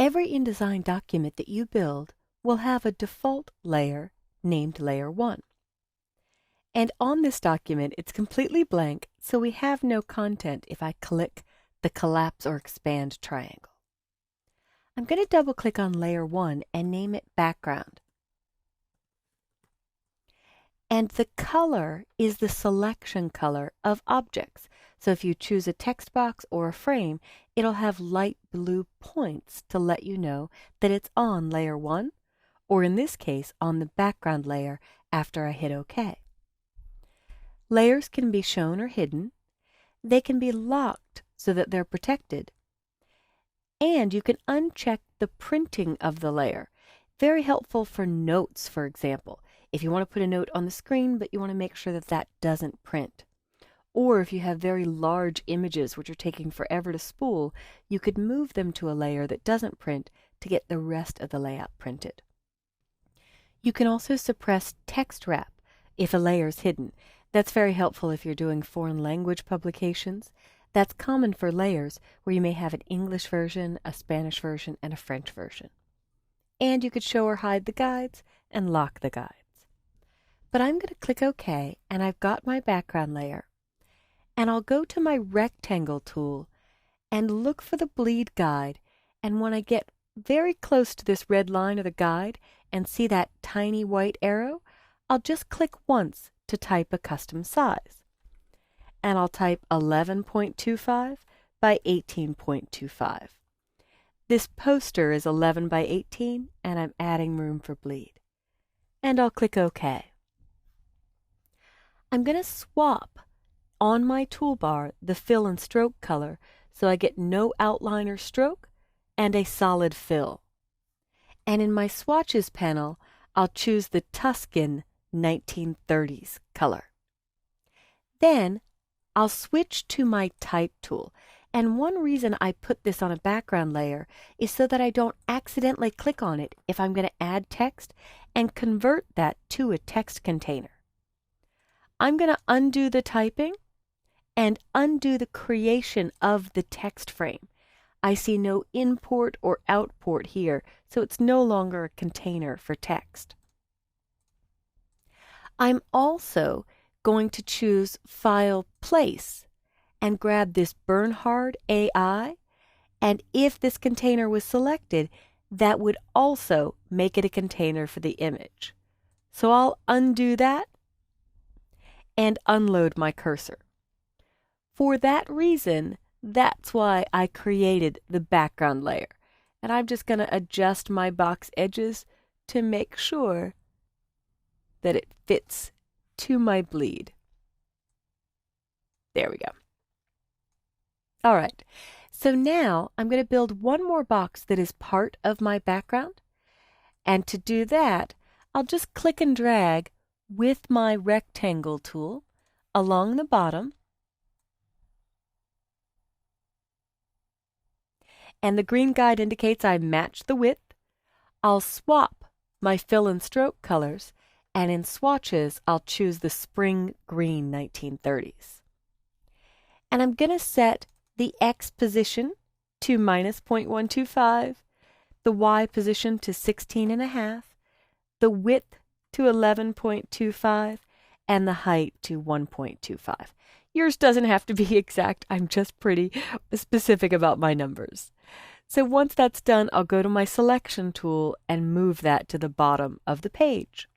Every InDesign document that you build will have a default layer named Layer 1. And on this document, it's completely blank, so we have no content if I click the Collapse or Expand triangle. I'm going to double-click on Layer 1 and name it Background. And the color is the selection color of objects. So if you choose a text box or a frame, it'll have light blue points to let you know that it's on Layer 1, or in this case, on the background layer after I hit OK. Layers can be shown or hidden. They can be locked so that they're protected. And you can uncheck the printing of the layer. Very helpful for notes, for example. If you want to put a note on the screen, but you want to make sure that that doesn't print. Or if you have very large images which are taking forever to spool, you could move them to a layer that doesn't print to get the rest of the layout printed. You can also suppress text wrap if a layer is hidden. That's very helpful if you're doing foreign language publications. That's common for layers where you may have an English version, a Spanish version, and a French version. And you could show or hide the guides and lock the guides. But I'm going to click OK, and I've got my background layer. And I'll go to my rectangle tool and look for the bleed guide. And when I get very close to this red line of the guide and see that tiny white arrow, I'll just click once to type a custom size. And I'll type 11.25 by 18.25. This poster is 11 by 18, and I'm adding room for bleed. And I'll click OK. I'm going to swap on my toolbar the fill and stroke color so I get no outline or stroke and a solid fill. And in my swatches panel, I'll choose the Tuscan 1930s color. Then I'll switch to my type tool. And one reason I put this on a background layer is so that I don't accidentally click on it if I'm going to add text and convert that to a text container. I'm going to undo the typing and undo the creation of the text frame. I see no import or output here, so it's no longer a container for text. I'm also going to choose File Place and grab this Bernhard AI, and if this container was selected, that would also make it a container for the image. So I'll undo that and unload my cursor. For that reason, that's why I created the background layer. And I'm just going to adjust my box edges to make sure that it fits to my bleed. There we go. All right, so now I'm going to build one more box that is part of my background. And to do that, I'll just click and drag with my rectangle tool along the bottom. And the green guide indicates I match the width. I'll swap my fill and stroke colors, and in swatches, I'll choose the spring green 1930s. And I'm going to set the X position to -0.125, the Y position to 16.5, the width to 11.25, and the height to 1.25. Yours doesn't have to be exact. I'm just pretty specific about my numbers. So once that's done, I'll go to my selection tool and move that to the bottom of the page.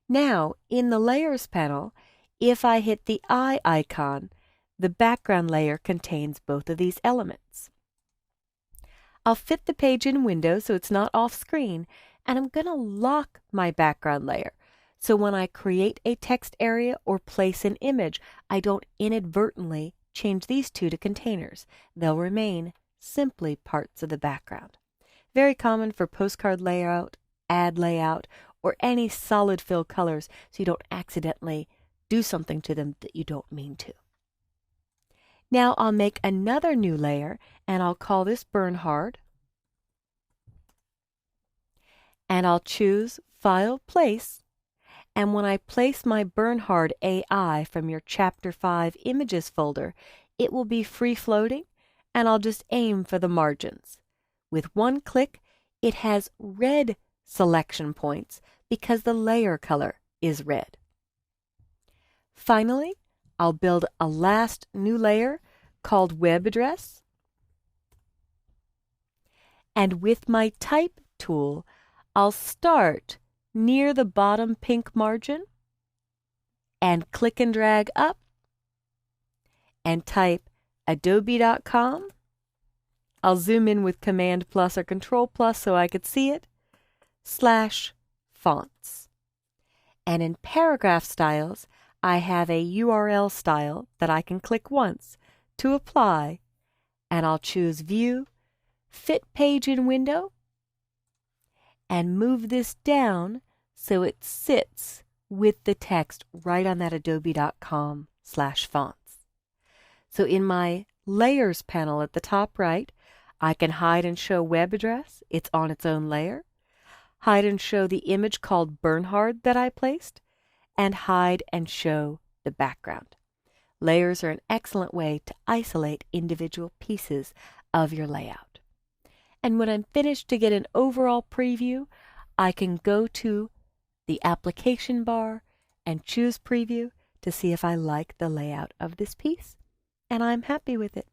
Now, in the Layers panel, if I hit the eye icon, the background layer contains both of these elements. I'll fit the page in window so it's not off screen, and I'm going to lock my background layer. So when I create a text area or place an image, I don't inadvertently change these two to containers. They'll remain simply parts of the background. Very common for postcard layout, ad layout, or any solid fill colors so you don't accidentally do something to them that you don't mean to. Now I'll make another new layer, and I'll call this Bernhard. And I'll choose File Place. And when I place my Bernhard AI from your Chapter 5 Images folder, it will be free-floating, and I'll just aim for the margins. With one click, it has red selection points because the layer color is red. Finally, I'll build a last new layer called web address. And with my type tool, I'll start near the bottom pink margin and click and drag up and type adobe.com. I'll zoom in with Command plus or Control plus so I could see it, /fonts. And in paragraph styles, I have a URL style that I can click once to apply, and I'll choose View, Fit Page in Window, and move this down so it sits with the text right on that adobe.com/fonts. So in my Layers panel at the top right, I can hide and show web address. It's on its own layer. Hide and show the image called Bernhard that I placed, and hide and show the background. Layers are an excellent way to isolate individual pieces of your layout. And when I'm finished, to get an overall preview, I can go to the application bar and choose Preview to see if I like the layout of this piece, and I'm happy with it.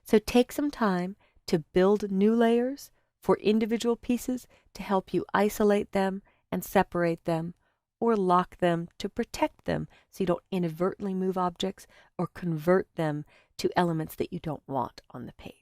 So take some time to build new layers for individual pieces to help you isolate them and separate them, or lock them to protect them so you don't inadvertently move objects or convert them to elements that you don't want on the page.